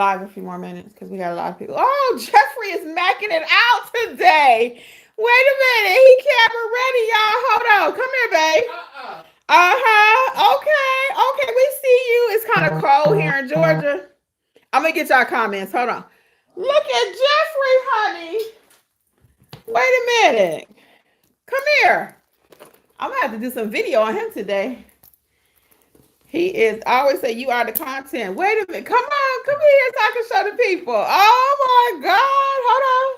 live a few more minutes because we got a lot of people. Oh, Jeffrey is macking it out today. Wait a minute. He camera ready, y'all. Hold on. Come here, babe. Okay. We see you. It's kind of cold here in Georgia. I'm going to get y'all comments. Hold on. Look at Jeffrey, honey. Wait a minute. Come here. I'm going to have to do some video on him today. He is, I always say, you are the content. Wait a minute. Come here so I can show the people. Oh my God. Hold on.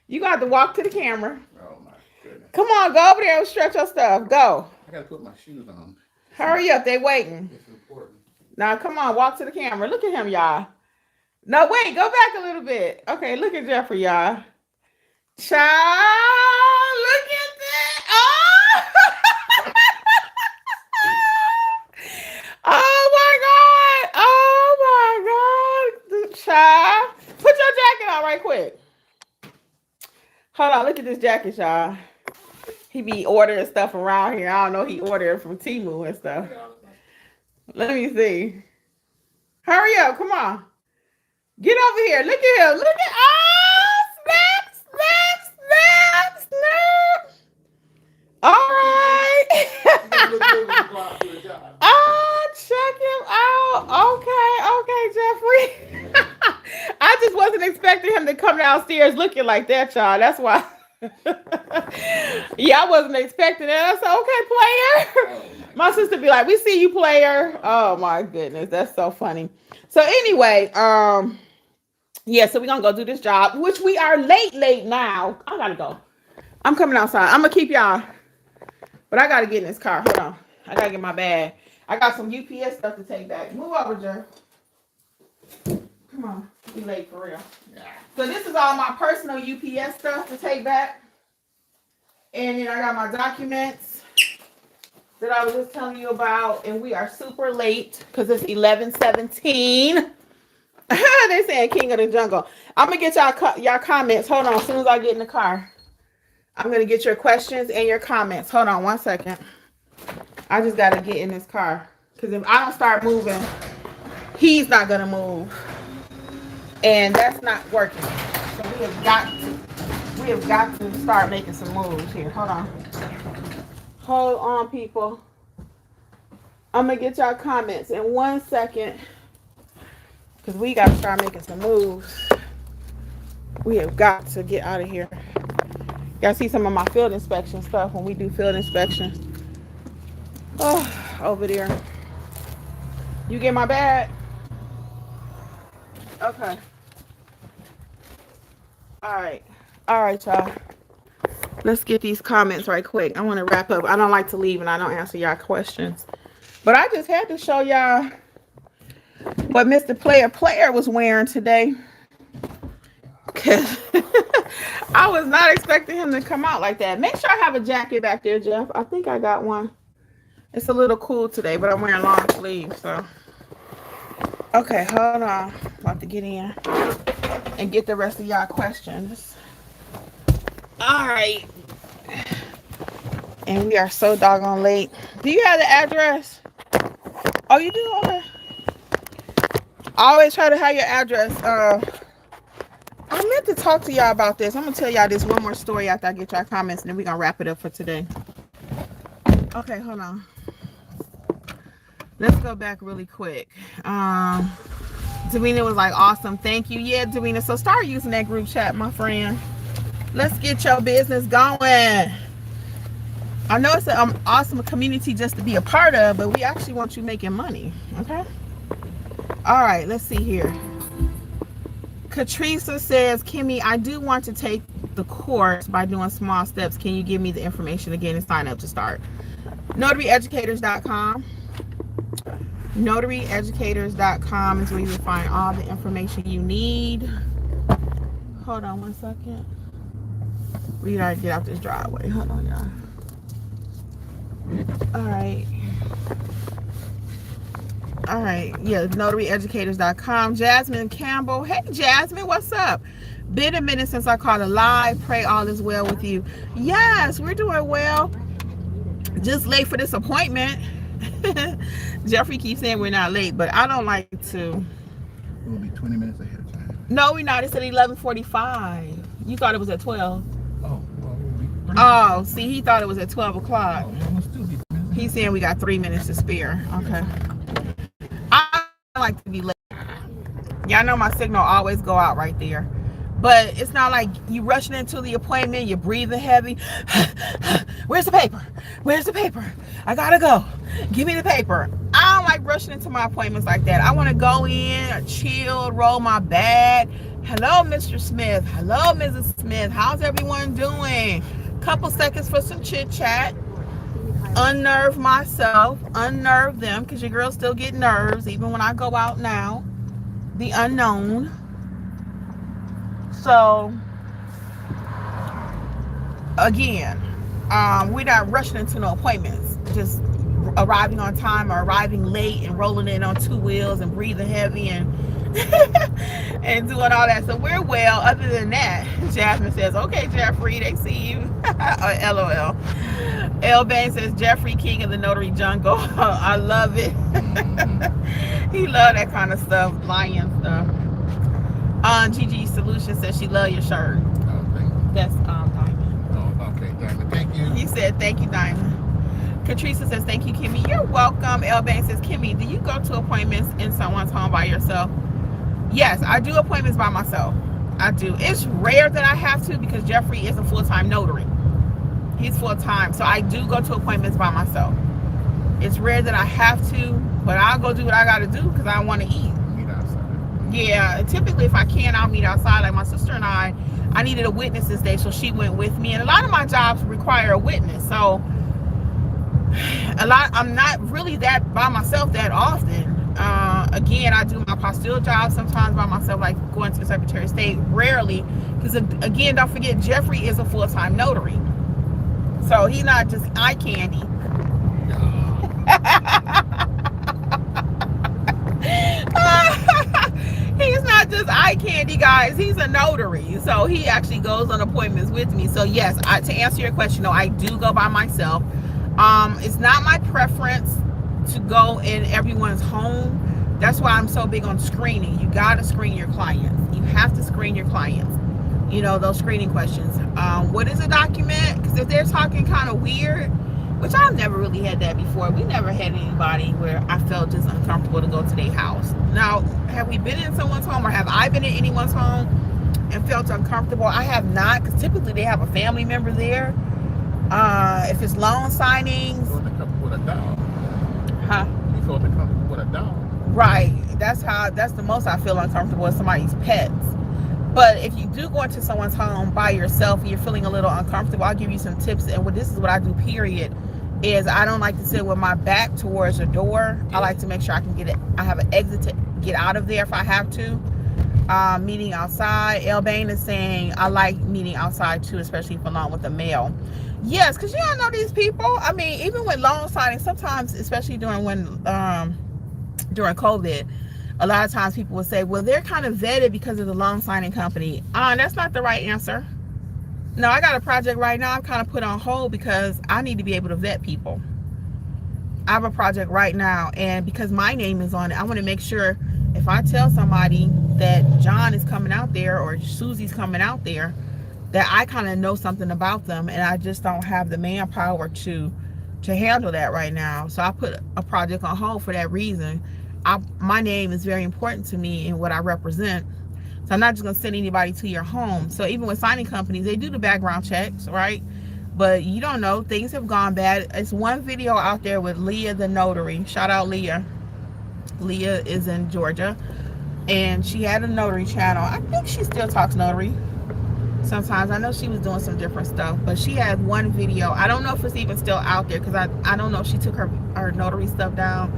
You got to walk to the camera. Oh my goodness. Come on, go over there and stretch your stuff. Go. I got to put my shoes on. Hurry up. They waiting. It's important. Now, come on. Walk to the camera. Look at him, y'all. No, wait. Go back a little bit. Okay, look at Jeffrey, y'all. Child, look at that. Oh! Oh my God. Child. Put your jacket on right quick. Hold on. Look at this jacket, y'all. He be ordering stuff around here. I don't know. He ordered from Temu and stuff. Let me see. Hurry up. Come on. Get over here. Look at him. Look at. Oh, snap. All right. Oh, check him out. Okay, Jeffrey. I just wasn't expecting him to come downstairs looking like that, y'all. That's why. Yeah, I wasn't expecting that. I said, okay, player. My sister be like, we see you, player. Oh my goodness, that's so funny. So anyway, yeah, so we're gonna go do this job, which we are late now. I gotta go. I'm coming outside. I'm gonna keep y'all. But I got to get in this car. Hold on. I got to get my bag. I got some UPS stuff to take back. Move over, Jeff. Come on. Be late for real. Yeah. So this is all my personal UPS stuff to take back. And then I got my documents that I was just telling you about. And we are super late because it's 11:17. They saying King of the Jungle. I'm going to get y'all comments. Hold on. As soon as I get in the car. I'm going to get your questions and your comments. Hold on 1 second. I just got to get in this car. Because if I don't start moving, he's not going to move. And that's not working. So we have got to start making some moves here. Hold on. Hold on, people. I'm going to get y'all comments in 1 second. Because we got to start making some moves. We have got to get out of here. Y'all see some of my field inspection stuff when we do field inspections. Oh, over there. You get my bag? Okay. All right, y'all. Let's get these comments right quick. I want to wrap up. I don't like to leave and I don't answer y'all questions. But I just had to show y'all what Mr. Player was wearing today. Because I was not expecting him to come out like that. Make sure I have a jacket back there, Jeff. I think I got one. It's a little cool today, but I'm wearing long sleeves, so. Okay, hold on. About to get in and get the rest of y'all questions. All right. And we are so doggone late. Do you have the address? Oh, you do? Okay. I always try to have your address. I meant to talk to y'all about this. I'm going to tell y'all this one more story after I get y'all comments, and then we're going to wrap it up for today. Okay, hold on. Let's go back really quick. Davina was like, awesome. Thank you. Yeah, Davina. So start using that group chat, my friend. Let's get your business going. I know it's an awesome community just to be a part of, but we actually want you making money. Okay? All right, let's see here. Katrisa says, Kimmi, I do want to take the course by doing small steps. Can you give me the information again and sign up to start? NotaryEducators.com. NotaryEducators.com is where you will find all the information you need. Hold on 1 second. We gotta get out this driveway. Hold on, y'all. All right. Yeah, NotaryEducators.com. Jasmine Campbell. Hey, Jasmine, what's up? Been a minute since I called a live. Pray all is well with you. Yes, we're doing well. Just late for this appointment. Jeffrey keeps saying we're not late, but I don't like to We'll be 20 minutes ahead of time. No, we're not. It's at 11:45. You thought it was at 12. Oh, well, we'll be 3 Oh, see, he thought it was at 12 o'clock. Oh, yeah, we'll still be 3 minutes. He's saying we got 3 minutes to spare. Okay. I like to be late. Y'all know my signal always go out right there. But it's not like you rushing into the appointment, you're breathing heavy. Where's the paper? Where's the paper? I gotta go. Give me the paper. I don't like rushing into my appointments like that. I want to go in, chill, roll my bag. Hello, Mr. Smith. Hello, Mrs. Smith. How's everyone doing? Couple seconds for some chit chat. Unnerve myself, unnerve them, because your girls still get nerves even when I go out now. The unknown. So again, we're not rushing into no appointments, just arriving on time or arriving late and rolling in on 2 wheels and breathing heavy and and doing all that. So we're well. Other than that, Jasmine says, okay, Jeffrey, they see you. LOL. L Bang says, Jeffrey, king of the notary jungle. I love it. He love that kind of stuff, lion stuff. Gigi Solution says she love your shirt. Oh, thank you. That's Diamond. Oh, okay, Diamond. Thank you. He said thank you, Diamond. Katrisa says thank you, Kimmy. You're welcome. L Bang says, Kimmy, do you go to appointments in someone's home by yourself? Yes, I do appointments by myself. I do. It's rare that I have to because Jeffrey is a full-time notary. He's full-time, so I do go to appointments by myself. It's rare that I have to, but I'll go do what I got to do because I want to eat. Yeah, typically if I can, I'll meet outside. Like my sister and I needed a witness this day, so she went with me. And a lot of my jobs require a witness, so I'm not really that by myself that often. Again, I do my apostille job sometimes by myself, like going to the Secretary of State. Rarely, because again, don't forget, Jeffrey is a full-time notary, so he's not just eye candy. He's not just eye candy, guys. He's a notary, so he actually goes on appointments with me. So yes, to answer your question, no, I do go by myself. It's not my preference to go in everyone's home. That's why I'm so big on screening. You got to screen your clients. You have to screen your clients. You know, those screening questions. What is a document? Because if they're talking kind of weird, which I've never really had that before. We never had anybody where I felt just uncomfortable to go to their house. Now, have we been in someone's home, or have I been in anyone's home and felt uncomfortable? I have not, because typically they have a family member there. If it's loan signings. You feel comfortable with a dog. Huh? You feel comfortable with a dog. Right. That's the most I feel uncomfortable with somebody's pets. But if you do go into someone's home by yourself and you're feeling a little uncomfortable, I'll give you some tips. And this is what I do, period, is I don't like to sit with my back towards the door. I like to make sure I can I have an exit to get out of there if I have to. Meeting outside. El Bain is saying, I like meeting outside too, especially if along with the mail. Yes, because you don't know these people. I mean, even with loan signing, sometimes, especially during COVID, a lot of times people will say, well, they're kind of vetted because of the loan signing company. That's not the right answer. No, I got a project right now I'm kind of put on hold because I need to be able to vet people. I have a project right now, and because my name is on it, I want to make sure if I tell somebody that John is coming out there or Susie's coming out there, that I kind of know something about them, and I just don't have the manpower to handle that right now. So I put a project on hold for that reason. My name is very important to me and what I represent. So I'm not just going to send anybody to your home. So even with signing companies, they do the background checks, right? But you don't know. Things have gone bad. It's one video out there with Leah the notary. Shout out Leah. Leah is in Georgia. And she had a notary channel. I think she still talks notary sometimes. I know she was doing some different stuff. But she had one video. I don't know if it's even still out there because I don't know if she took her notary stuff down.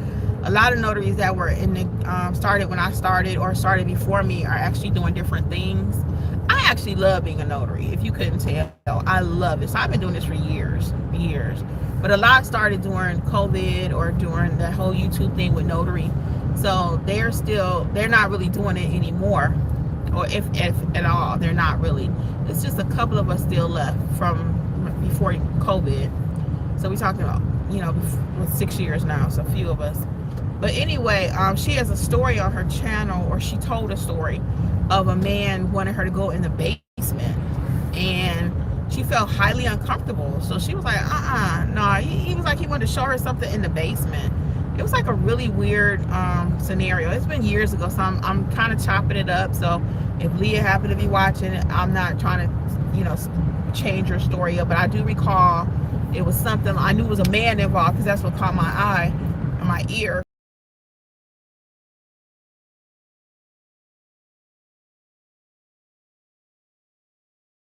A lot of notaries that were in the started when I started or started before me are actually doing different things. I actually love being a notary. If you couldn't tell, I love it. So I've been doing this for years. But a lot started during COVID or during the whole YouTube thing with notary. So they're not really doing it anymore, or if at all, they're not really. It's just a couple of us still left from before COVID. So we're talking about, 6 years now. So a few of us. But anyway, she has a story on her channel, or she told a story of a man wanting her to go in the basement, and she felt highly uncomfortable. So she was like, no. He was like, he wanted to show her something in the basement. It was like a really weird scenario. It's been years ago, so I'm kind of chopping it up. So if Leah happened to be watching it, I'm not trying to, you know, change her story up. But I do recall it was something, I knew it was a man involved because that's what caught my eye and my ear.